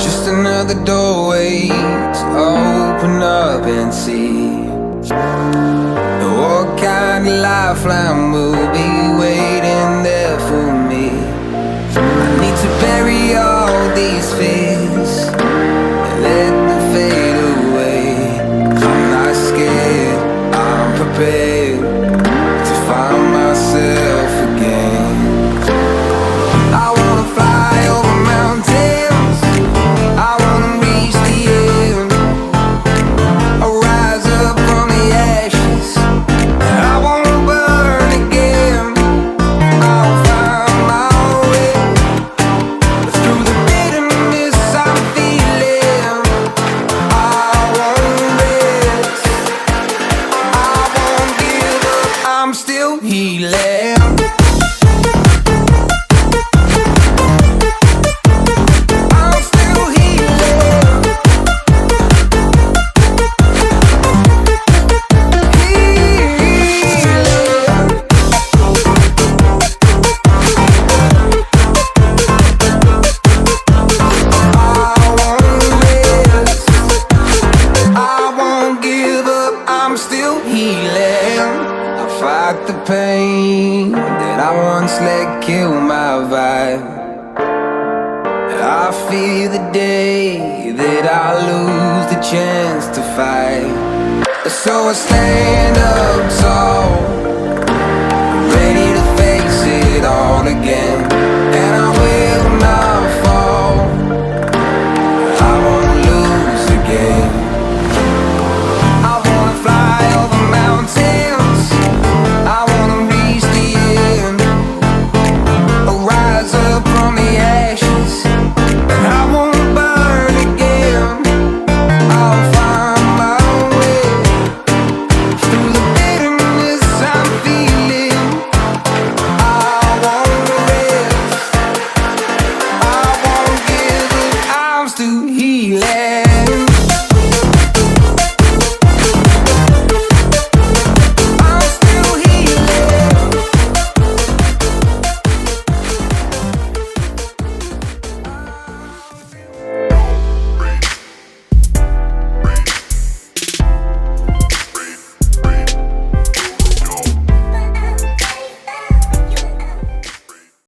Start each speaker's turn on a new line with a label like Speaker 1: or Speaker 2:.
Speaker 1: Just another doorway to open up and see what kind of lifeline will be waiting there for me. I need to bury all these fears and let them fade away. I'm not scared, I'm prepared to find myself again. I wanna fly over mountains, I wanna reach the end. I'll rise up from the ashes, I wanna burn again. I'll find my way through the bitterness I'm feeling. I won't rest, I won't give up, I'm still healing. The pain that I once let kill my vibe, I fear the day that I lose the chance to fight. So I stand up tall, ready to face it all again.